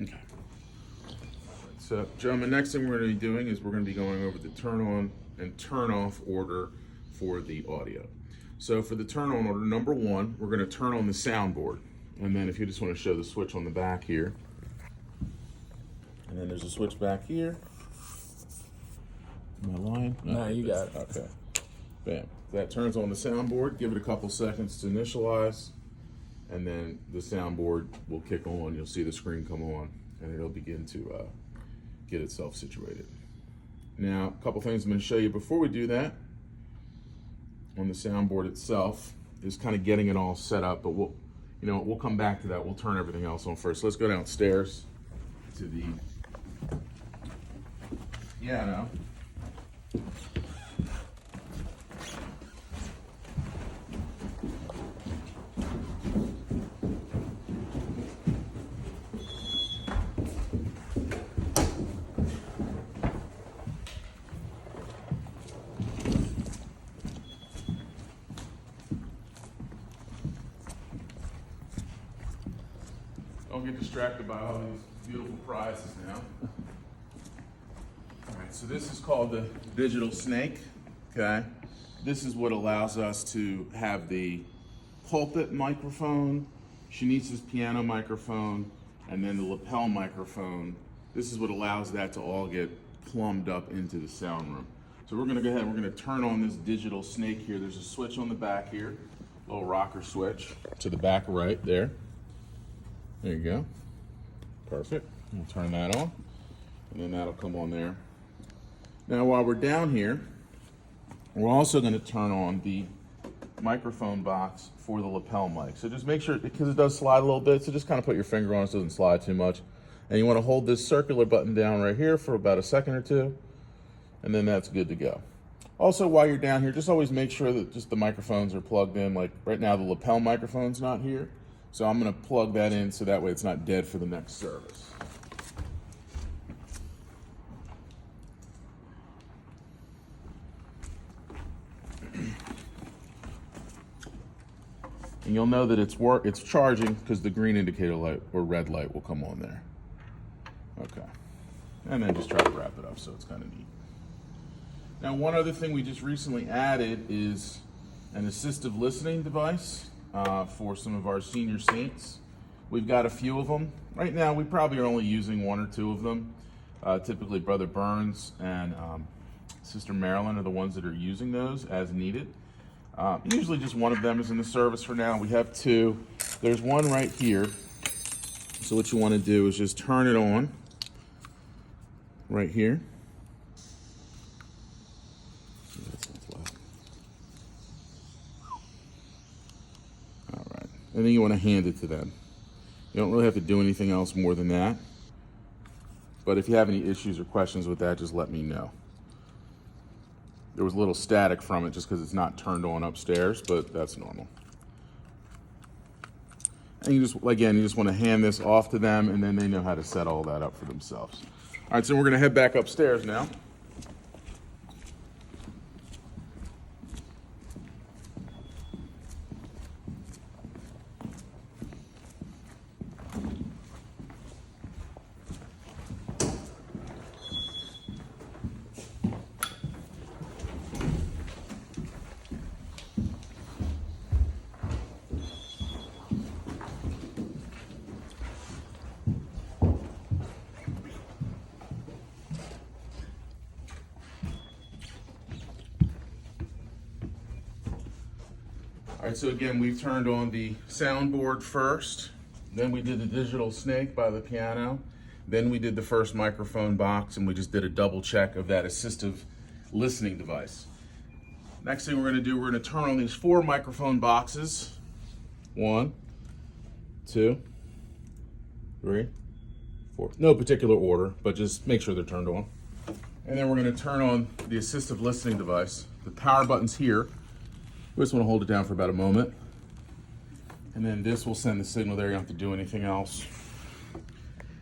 Okay. So, gentlemen, next thing we're going to be doing is we're going to be going over the turn on and turn off order for the audio. So for the turn on order, number one, we're going to turn on the soundboard. And then if you just want to show the switch on the back here. And then there's a switch back here. Am I lying? No, you got it. Okay. Bam. That turns on the soundboard. Give it a couple seconds to initialize. And then the soundboard will kick on. You'll see the screen come on. And it'll begin to get itself situated. Now, a couple things I'm going to show you before we do that on the soundboard itself is kind of getting it all set up, but we'll come back to that. We'll turn everything else on first. Let's go downstairs to the piano. Don't get distracted by all these beautiful prizes now. All right, so this is called the Digital Snake, okay? This is what allows us to have the pulpit microphone, Shanice's piano microphone, and then the lapel microphone. This is what allows that to all get plumbed up into the sound room. So we're gonna go ahead and we're gonna turn on this Digital Snake here. There's a switch on the back here, little rocker switch to the back right there. There you go. Perfect. We'll turn that on, and then that'll come on there. Now, while we're down here, we're also going to turn on the microphone box for the lapel mic. So just make sure, because it does slide a little bit, so just kind of put your finger on it so it doesn't slide too much. And you want to hold this circular button down right here for about a second or two, and then that's good to go. Also, while you're down here, just always make sure that just the microphones are plugged in. Like right now, the lapel microphone's not here. So I'm going to plug that in so that way it's not dead for the next service. And you'll know that it's charging because the green indicator light or red light will come on there. Okay. And then just try to wrap it up so it's kind of neat. Now, one other thing we just recently added is an assistive listening device. For some of our senior saints. We've got a few of them. Right now, we probably are only using one or two of them. Typically, Brother Burns and Sister Marilyn are the ones that are using those as needed. Usually just one of them is in the service for now. We have two. There's one right here. So what you want to do is just turn it on right here. And then you want to hand it to them. You don't really have to do anything else more than that. But if you have any issues or questions with that, just let me know. There was a little static from it just because it's not turned on upstairs, but that's normal. And you just want to hand this off to them, and then they know how to set all that up for themselves. All right, so we're going to head back upstairs now. All right, so again, we've turned on the soundboard first, then we did the Digital Snake by the piano, then we did the first microphone box, and we just did a double check of that assistive listening device. Next thing we're gonna do, we're gonna turn on these 4 microphone boxes. 1, 2, 3, 4. No particular order, but just make sure they're turned on. And then we're gonna turn on the assistive listening device. The power button's here. We just want to hold it down for about a moment. And then this will send the signal there. You don't have to do anything else.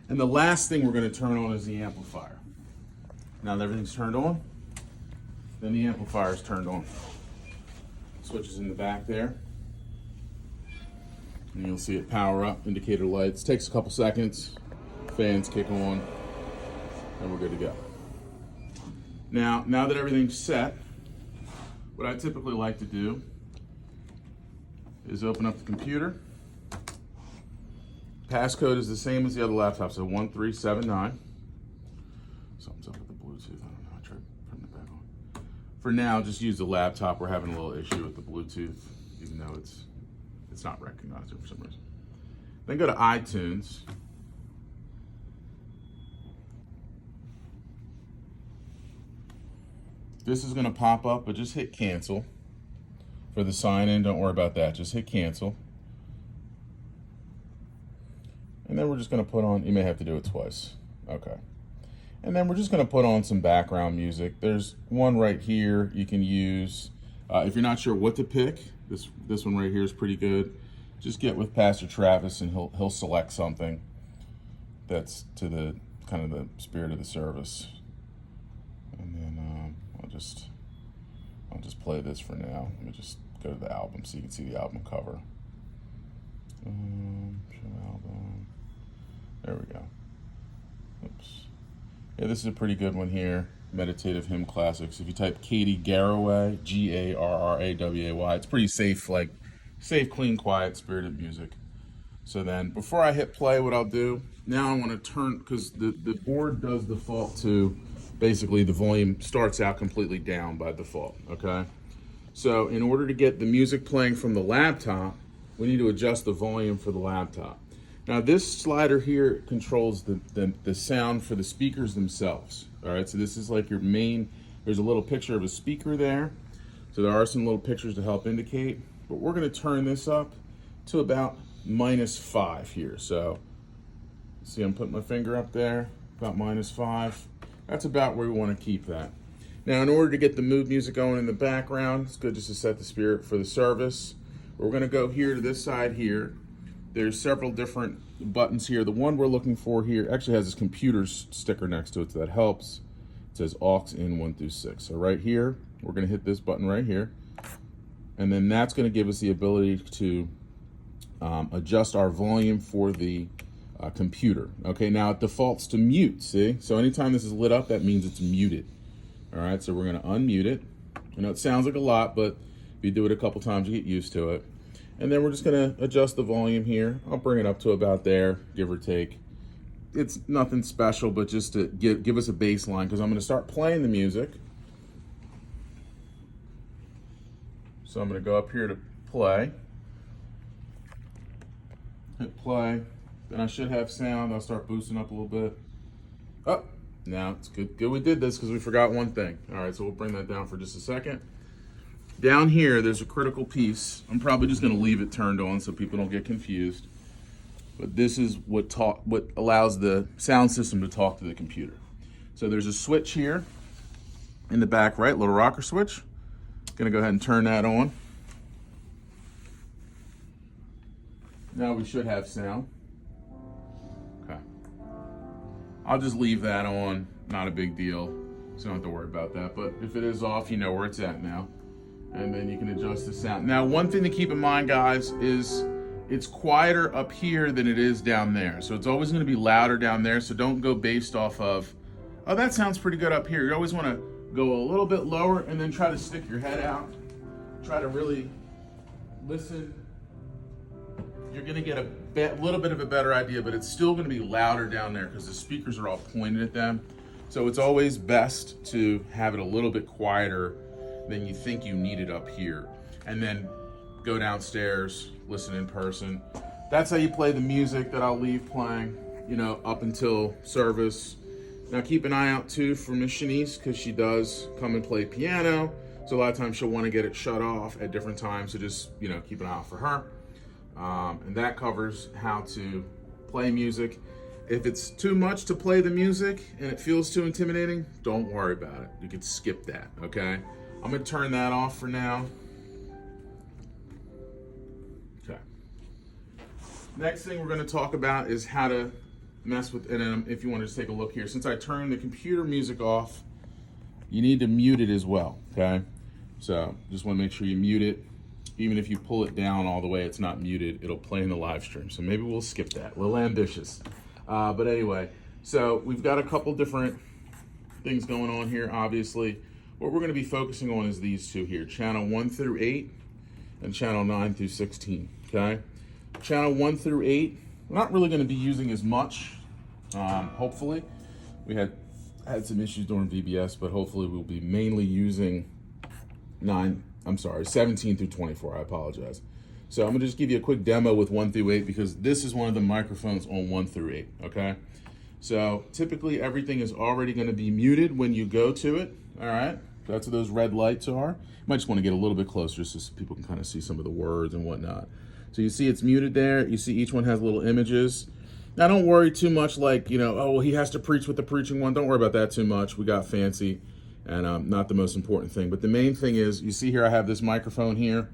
And the last thing we're going to turn on is the amplifier. Now that everything's turned on, then the amplifier is turned on. Switch is in the back there. And you'll see it power up, indicator lights. Takes a couple seconds. fans kick on, and we're good to go. Now that everything's set, what I typically like to do is open up the computer. Passcode is the same as the other laptop, so 1379. Something's up with the Bluetooth. I don't know. I tried putting it back on. For now, just use the laptop. We're having a little issue with the Bluetooth, even though it's not recognizing for some reason. Then go to iTunes. This is going to pop up, but just hit cancel. For the sign in, don't worry about that. Just hit cancel. And then we're just going to put on, you may have to do it twice. Okay. And then we're just going to put on some background music. There's one right here you can use. If you're not sure what to pick, this one right here is pretty good. Just get with Pastor Travis and he'll select something that's to the kind of the spirit of the service. And then I'll just play this for now. Let me just go to the album so you can see the album cover. Show album. There we go. Oops. Yeah, this is a pretty good one here. Meditative Hymn Classics. If you type Katie Garraway, Garraway, it's pretty safe, like safe, clean, quiet, spirited music. So then, before I hit play, what I'll do, now I want to turn, because the board does default to, basically the volume starts out completely down by default, okay? So in order to get the music playing from the laptop, we need to adjust the volume for the laptop. Now this slider here controls the sound for the speakers themselves. All right, so this is like your main, there's a little picture of a speaker there. So there are some little pictures to help indicate, but we're gonna turn this up to about -5 here. So see, I'm putting my finger up there, about -5. That's about where we wanna keep that. Now in order to get the mood music going in the background, it's good just to set the spirit for the service. We're gonna go here to this side here. There's several different buttons here. The one we're looking for here actually has this computer sticker next to it, so that helps. It says aux in 1 through 6. So right here, we're gonna hit this button right here. And then that's gonna give us the ability to adjust our volume for the computer. Okay, now it defaults to mute, see? So anytime this is lit up, that means it's muted. All right, so we're gonna unmute it. I know it sounds like a lot, but if you do it a couple times, you get used to it. And then we're just gonna adjust the volume here. I'll bring it up to about there, give or take. It's nothing special, but just to give us a baseline, because I'm gonna start playing the music. So I'm gonna go up here to play. Hit play. Then I should have sound. I'll start boosting up a little bit. Oh, now it's good. Good we did this because we forgot one thing. All right, so we'll bring that down for just a second. Down here, there's a critical piece. I'm probably just going to leave it turned on so people don't get confused. But this is what allows the sound system to talk to the computer. So there's a switch here in the back right, little rocker switch. Going to go ahead and turn that on. Now we should have sound. Okay. I'll just leave that on. Not a big deal. So you don't have to worry about that. But if it is off, you know where it's at now. And then you can adjust the sound. Now, one thing to keep in mind, guys, is it's quieter up here than it is down there. So it's always going to be louder down there. So don't go based off of, oh, that sounds pretty good up here. You always want to go a little bit lower and then try to stick your head out. Try to really listen. You're going to get a little bit of a better idea, but it's still going to be louder down there because the speakers are all pointed at them. So it's always best to have it a little bit quieter than you think you need it up here. And then go downstairs, listen in person. That's how you play the music that I'll leave playing, you know, up until service. Now keep an eye out too for Miss Shanice, because she does come and play piano. So a lot of times she'll want to get it shut off at different times. So just, you know, keep an eye out for her. And that covers how to play music. If it's too much to play the music and it feels too intimidating, don't worry about it. You can skip that, okay? I'm gonna turn that off for now. Okay. Next thing we're gonna talk about is how to mess with, and if you want to just take a look here, since I turned the computer music off, you need to mute it as well, okay? So just wanna make sure you mute it. Even if you pull it down all the way, it's not muted, it'll play in the live stream. So maybe we'll skip that, a little ambitious. But anyway, so we've got a couple different things going on here, obviously. What we're going to be focusing on is these two here, channel 1 through 8 and channel 9 through 16, okay? Channel 1 through 8, we're not really going to be using as much, hopefully. We had some issues during VBS, but hopefully we'll be mainly using 17 through 24, I apologize. So I'm gonna just give you a quick demo with 1 through 8 because this is one of the microphones on 1 through 8, okay? So typically everything is already gonna be muted when you go to it, all right? That's what those red lights are. You might just wanna get a little bit closer so people can kind of see some of the words and whatnot. So you see it's muted there. You see each one has little images. Now don't worry too much like, oh, well, he has to preach with the preaching one. Don't worry about that too much. We got fancy and not the most important thing. But the main thing is, you see here I have this microphone here.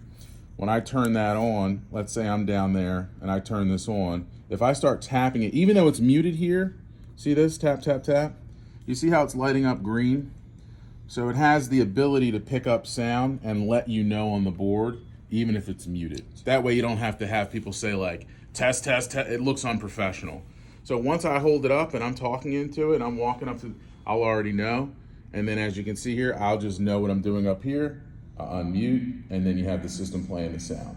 When I turn that on, let's say I'm down there and I turn this on, if I start tapping it, even though it's muted here, see this, tap, tap, tap? You see how it's lighting up green? So it has the ability to pick up sound and let you know on the board, even if it's muted. That way you don't have to have people say like, test, test, test. It looks unprofessional. So once I hold it up and I'm talking into it and I'm walking up to, I'll already know. And then as you can see here, I'll just know what I'm doing up here. I'll unmute, and then you have the system playing the sound.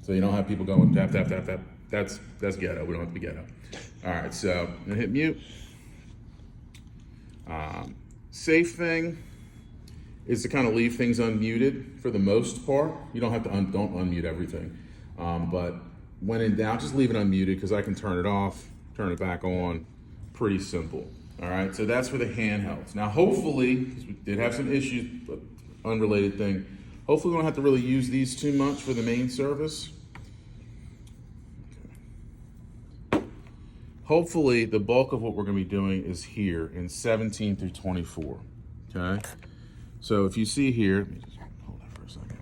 So you don't have people going tap, tap, tap, tap. That's ghetto. We don't have to be ghetto. All right, so I'm gonna hit mute. Safe thing is to kind of leave things unmuted for the most part. You don't have to don't unmute everything. But when in doubt, just leave it unmuted because I can turn it off, turn it back on. Pretty simple. All right, so that's for the handhelds. Now, hopefully, because we did have some issues, but unrelated thing, hopefully we don't have to really use these too much for the main service. Okay. Hopefully, the bulk of what we're going to be doing is here in 17 through 24, okay? So if you see here, let me just hold that for a second.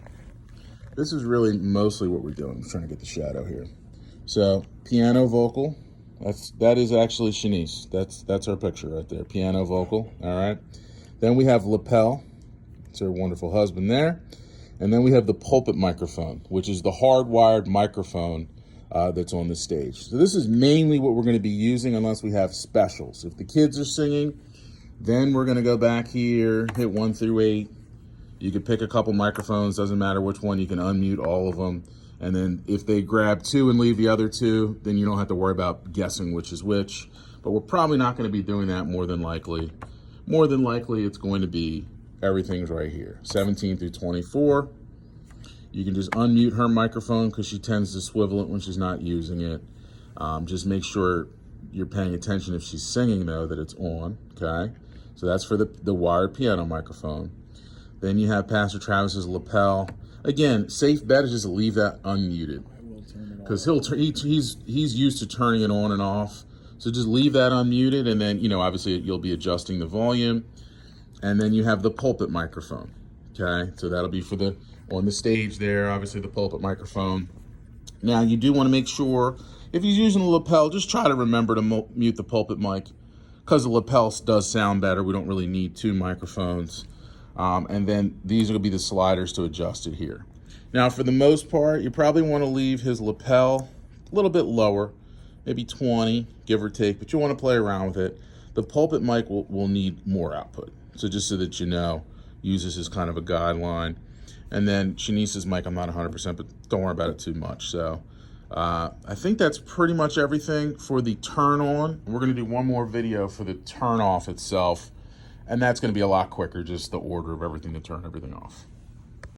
This is really mostly what we're doing. I'm trying to get the shadow here. So, piano vocal. That is actually Shanice. That's her picture right there. Piano vocal. All right. Then we have lapel. It's her wonderful husband there. And then we have the pulpit microphone, which is the hardwired microphone that's on the stage. So this is mainly what we're going to be using unless we have specials. If the kids are singing, then we're going to go back here, hit 1 through 8. You could pick a couple microphones. Doesn't matter which one. You can unmute all of them. And then if they grab 2 and leave the other 2, then you don't have to worry about guessing which is which. But we're probably not going to be doing that more than likely. More than likely, it's going to be everything's right here. 17 through 24. You can just unmute her microphone because she tends to swivel it when she's not using it. Just make sure you're paying attention if she's singing, though, that it's on, okay? So that's for the wired piano microphone. Then you have Pastor Travis's lapel. Again, safe bet is just leave that unmuted because he's used to turning it on and off. So just leave that unmuted, and then obviously you'll be adjusting the volume. And then you have the pulpit microphone. Okay, so that'll be for on the stage there. Obviously the pulpit microphone. Now you do want to make sure if you're using a lapel, just try to remember to mute the pulpit mic because the lapel does sound better. We don't really need 2 microphones. And then these are going to be the sliders to adjust it here. Now, for the most part, you probably want to leave his lapel a little bit lower, maybe 20, give or take, but you want to play around with it. The pulpit mic will need more output. So just so that use this as kind of a guideline. And then Shanice's mic, I'm not 100%, but don't worry about it too much. So I think that's pretty much everything for the turn on. We're going to do one more video for the turn off itself. And that's going to be a lot quicker, just the order of everything to turn everything off.